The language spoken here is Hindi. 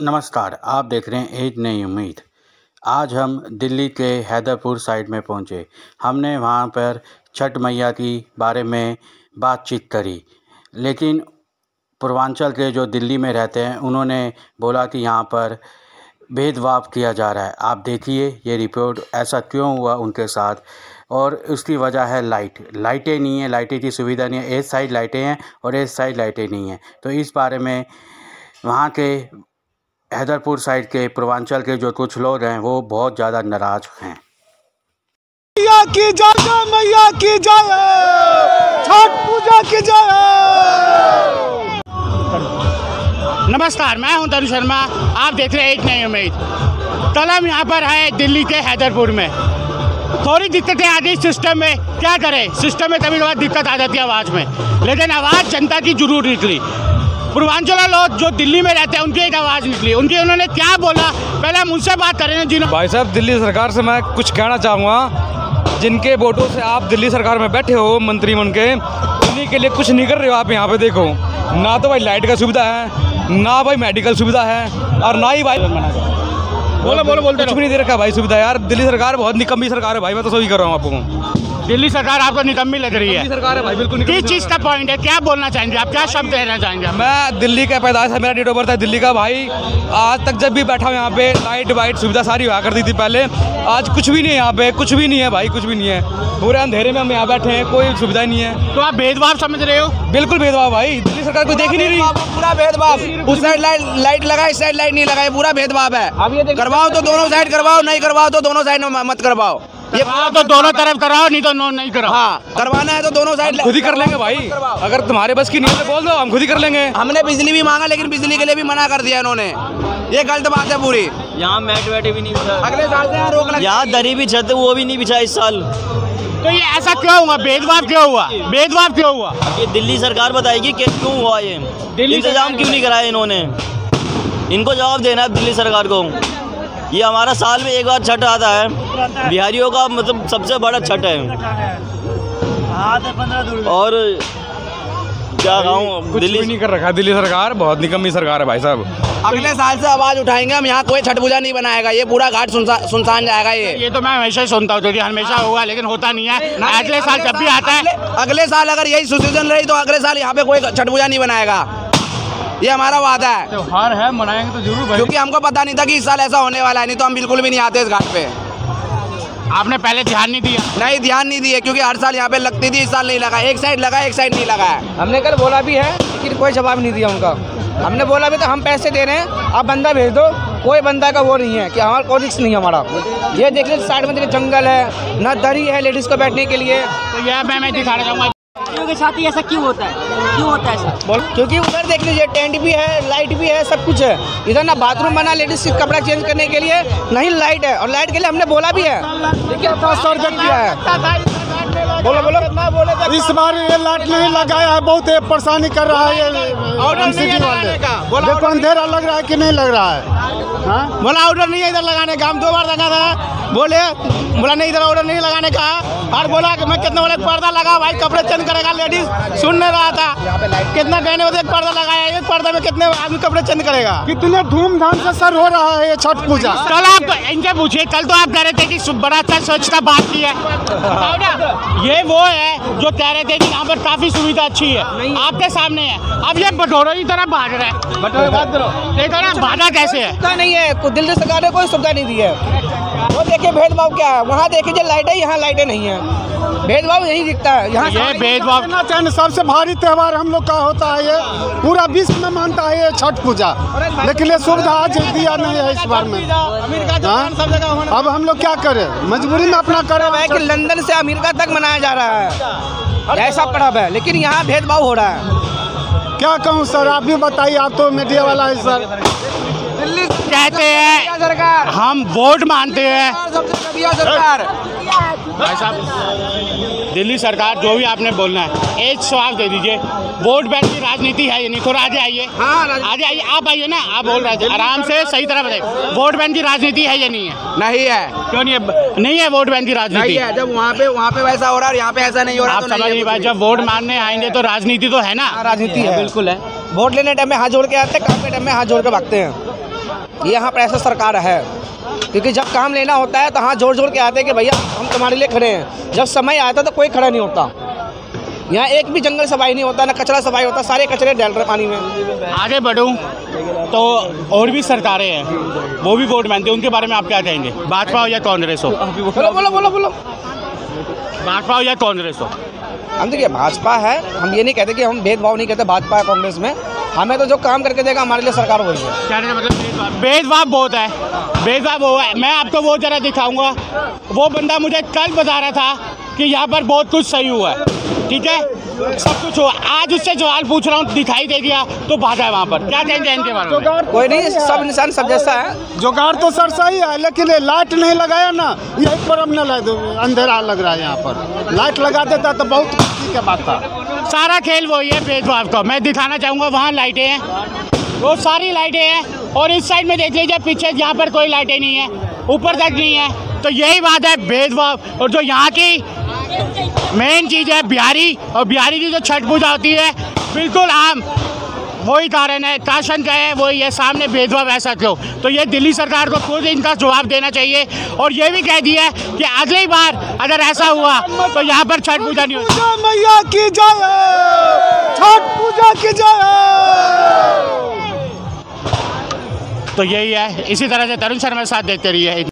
नमस्कार, आप देख रहे हैं एक नई उम्मीद। आज हम दिल्ली के हैदरपुर साइड में पहुंचे। हमने वहां पर छठ मैया की बारे में बातचीत करी, लेकिन पूर्वांचल के जो दिल्ली में रहते हैं उन्होंने बोला कि यहाँ पर भेदभाव किया जा रहा है। आप देखिए ये रिपोर्ट, ऐसा क्यों हुआ उनके साथ, और उसकी वजह है लाइटें नहीं है, लाइटें की सुविधा नहीं है। एक साइड लाइटें हैं और एक साइड लाइटें नहीं हैं। तो इस बारे में वहाँ के हैदरपुर साइड के पूर्वांचल के जो कुछ लोग हैं वो बहुत ज़्यादा नाराज हैं। मैया की जय, मैया की जय, छठ पूजा की जय। नमस्कार, मैं हूं तनु शर्मा। आप देख रहे हैं एक नई उम्मीद। कल हम यहाँ पर है दिल्ली के हैदरपुर में। थोड़ी दिक्कतें आ गई सिस्टम में, क्या करें, सिस्टम में कभी कभार दिक्कत आ जाती है आवाज़ में, लेकिन आवाज़ जनता की जरूर निकली। पूर्वांचल लोग जो दिल्ली में रहते हैं उनकी एक आवाज़ निकली। उन्होंने क्या बोला, पहले हम उनसे बात करें। जिन्होंने भाई साहब, दिल्ली सरकार से मैं कुछ कहना चाहूँगा। जिनके वोटों से आप दिल्ली सरकार में बैठे हो, मंत्री बन के, उन्हीं के लिए कुछ नहीं कर रहे हो आप। यहाँ पे देखो, ना तो भाई लाइट का सुविधा है, ना भाई मेडिकल सुविधा है, और ना ही भाई बोलो कुछ भी नहीं दे रखा भाई सुविधा। यार दिल्ली सरकार बहुत निकम्मी सरकार है भाई, मैं तो सही कर रहा हूँ आपको। दिल्ली सरकार आपको निकम्मी लग रही है? सरकार है भाई, बिल्कुल। किस चीज़ का पॉइंट है, क्या बोलना चाहेंगे आप, क्या शब्द कहना चाहेंगे? मैं दिल्ली का पैदाइश है, मेरा डेट ऑफ बर्थ है दिल्ली का भाई। आज तक जब भी बैठा हूँ यहाँ पे, लाइट वाइट सुविधा सारी हुआ करती थी पहले। आज कुछ भी नहीं है यहाँ पे, कुछ भी नहीं है भाई, कुछ भी नहीं है। पूरे अंधेरे में हम यहाँ बैठे हैं, कोई सुविधा नहीं है। तो आप भेदभाव समझ रहे हो? बिल्कुल भेदभाव भाई, दिल्ली सरकार कोई देख ही नहीं रही। पूरा भेदभाव, उस साइड लाइट लगा, इस साइड लाइट नहीं लगा, पूरा भेदभाव है। करवाओ तो दोनों साइड करवाओ, नहीं करवाओ तो दोनों साइड में मत करवाओ। ये तो दोनों तरफ कराओ, नहीं तो नहीं कराओ। हाँ, करवाना है तो दोनों साइड खुद ही कर लेंगे भाई। अगर तुम्हारे बस की नहीं है तो बोल दो, हम खुद ही कर लेंगे। हमने बिजली भी मांगा, लेकिन बिजली के लिए भी मना कर दिया इन्होंने। ये गलत बात है पूरी। यहाँ मैट वैट भी नहीं बिछा, अगले साल से यहाँ रोक लगी। यहाँ दरी भी छत वो भी नहीं बिछा इस साल। तो ये ऐसा क्यों हुआ, भेदभाव क्यों हुआ, भेदभाव क्यों हुआ? ये दिल्ली सरकार बताएगी कि क्यों हुआ, ये इंतजाम क्यों नहीं कराया इन्होंने। इनको जवाब देना है दिल्ली सरकार को। ये हमारा साल में एक बार छठ आता है, बिहारियों का मतलब सबसे बड़ा छठ है। और क्या कहूँ, दिल्ली नहीं कर रखा दिल्ली सरकार, बहुत निकम्मी सरकार है भाई साहब। अगले साल से आवाज उठाएंगे हम, यहाँ कोई छठ पूजा नहीं बनाएगा। ये पूरा घाट सुनसान जाएगा। ये तो मैं हमेशा ही सुनता हूँ, हमेशा होगा, लेकिन होता नहीं है। अगले साल जब भी आता है, अगले साल अगर यही सिचुएशन रही तो अगले साल यहाँ पे कोई छठ पूजा नहीं बनाएगा। ये हमारा वादा है। त्योहार है, मनाएंगे तो जरूर भाई, क्योंकि हमको पता नहीं था कि इस साल ऐसा होने वाला है, नहीं तो हम बिल्कुल भी नहीं आते इस घाट पे। आपने पहले ध्यान नहीं दिया? नहीं, ध्यान नहीं दिया, क्योंकि हर साल यहाँ पे लगती थी, इस साल नहीं लगा। एक साइड लगा, एक साइड नहीं लगा है। हमने कल बोला भी है, लेकिन कोई जवाब नहीं दिया उनका। हमने बोला भी तो हम पैसे दे रहे हैं, आप बंदा भेज दो। कोई बंदा का वो नहीं है कि हमारा कोई रिस्क नहीं है हमारा। ये देख लीजिए, साइड में देखिए जंगल है, ना दरी है लेडीज को बैठने के लिए। तो यह मैं दिखाना चाहूँगा के साथ ही ऐसा क्यों होता है, क्यों होता है ऐसा? क्योंकि उधर देख लीजिए, टेंट भी है, लाइट भी है, सब कुछ है। इधर ना बाथरूम बना लेडीज कपड़ा चेंज करने के लिए, नहीं लाइट है। और लाइट के लिए हमने बोला भी है, लेकिन 500 रुपये किया है। बोलो इस बार ये लाइट नहीं लगाया है, बहुत परेशानी कर रहा है। ये देखो अंधेरा लग रहा है कि नहीं लग रहा है। हाँ, बोला ऑर्डर नहीं है इधर लगाने का। हम 2 बार लगा था, बोला नहीं, इधर ऑर्डर नहीं लगाने का। और बोला कि मैं कितना बड़ा पर्दा लगा भाई, कपड़े चेंज करेगा। लेडीज सुन नहीं रहा था, कितना कहने होते, एक पर्दा लगाया, एक पर्दा में कितने आदमी कपड़े चेंज करेगा। कितने धूमधाम से सर हो रहा है ये छठ पूजा। कल आप इनसे पूछिए, कल तो आप कह रहे थे कि बड़ा अच्छा स्वच्छता बात की है। ये वो है जो कह रहे थे कि यहाँ पर काफी सुविधा अच्छी है, आपके सामने है। अब ये बटोरों की तरह भाग रहा है। बटोरे बात करो, भागा कैसे है? नहीं है, दिल्ली सरकार ने कोई सुविधा नहीं दी है। वो देखिए भेदभाव क्या है, वहाँ देखिए लाइटें, यहाँ लाइटें नहीं है। भेदभाव यही दिखता है यहाँ। ये भेदभाव सबसे भारी त्योहार हम लोग का होता है, ये पूरा विश्व में मानता है ये छठ पूजा, लेकिन ये सुविधा आज दिया नहीं है इस बार में। अब हम लोग क्या करें, मजबूरी में अपना कर रहे हैं कि लंदन से अमेरिका तक मनाया जा रहा है, ऐसा पर्व है, लेकिन यहाँ भेदभाव हो रहा है। क्या कहूँ सर, आप भी बताइए, आप तो मीडिया वाला है सर। दिल्ली कहते हैं सरकार, हम वोट मानते हैं। सबसे घटिया सरकार। भाई साहब, दिल्ली सरकार जो भी आपने बोलना है, एक सवाल दे दीजिए। वोट बैंक की राजनीति है ये नहीं, थोड़ा आगे आइए। आगे आइए, आप आइए ना, आप बोल रहे थे आराम से, सही तरह बताइए। वोट बैंक की राजनीति है ये नहीं है? नहीं है। क्यों नहीं है? नहीं है वोट बैंक की राजनीति। नहीं है, जब वहाँ पे वैसा हो रहा है, यहाँ पे ऐसा नहीं हो रहा। आप समझ नहीं पाए, जब वोट मानने आएंगे तो राजनीति तो है ना। राजनीति है, बिल्कुल है। वोट लेने टाइम में हाथ जोड़ के आते हैं, काम के टाइम में हाथ जोड़ के भागते हैं। ये यहाँ पर ऐसा सरकार है, क्योंकि जब काम लेना होता है तो हाँ जोर जोर के आते हैं कि भैया हम तुम्हारे लिए खड़े हैं। जब समय आता तो कोई खड़ा नहीं होता। यहाँ एक भी जंगल सफाई नहीं होता, ना कचरा सफाई होता, सारे कचरे डाल रहे पानी में। आगे बढ़ूँ तो और भी सरकारें हैं, वो भी वोट मांगते हैं, उनके बारे में आप क्या कहेंगे? भाजपा हो या कांग्रेस हो? बोलो बोलो बोलो बोलो। भाजपा हो या कांग्रेस हो? हम देखिए भाजपा है, हम ये नहीं कहते कि हम भेदभाव नहीं करते भाजपा है कांग्रेस में। हमें तो जो काम करके देगा हमारे लिए सरकार वही है। कहने का मतलब भेदभाव बहुत है, भेदभाव वो है। मैं आपको वो जरा दिखाऊंगा। वो बंदा मुझे कल बता रहा था कि यहाँ पर बहुत कुछ सही हुआ है, ठीक है, सब कुछ हुआ। आज उससे सवाल पूछ रहा हूँ, दिखाई दे दिया तो भागा है वहाँ पर। क्या कहेंगे इनके बारे में? कोई नहीं, सब इंसान सब जैसा है। जुगाड़ तो सर सही है, लेकिन लाइट नहीं लगाया ना, यही पर अब अंधेरा लग रहा है। यहाँ पर लाइट लगा देता तो बहुत खुशी की बात था। सारा खेल वही है भेदभाव का। मैं दिखाना चाहूँगा, वहाँ लाइटें हैं, वो सारी लाइटें हैं, और इस साइड में देख लीजिए पीछे, यहाँ पर कोई लाइटें नहीं है, ऊपर तक नहीं है। तो यही बात है भेदभाव। और जो यहाँ की मेन चीज़ है बिहारी, और बिहारी की जो छठ पूजा होती है बिल्कुल आम, वही कारण है, शासन का है वही है, सामने भेदभाव ऐसा क्यों? तो ये दिल्ली सरकार को खुद इनका जवाब देना चाहिए। और ये भी कह दिया है कि अगली बार अगर ऐसा हुआ तो यहाँ पर छठ पूजा नहीं होती। मैया की जय, छठ पूजा की जय। तो यही है, इसी तरह से तरुण शर्मा साथ देखते रहिए।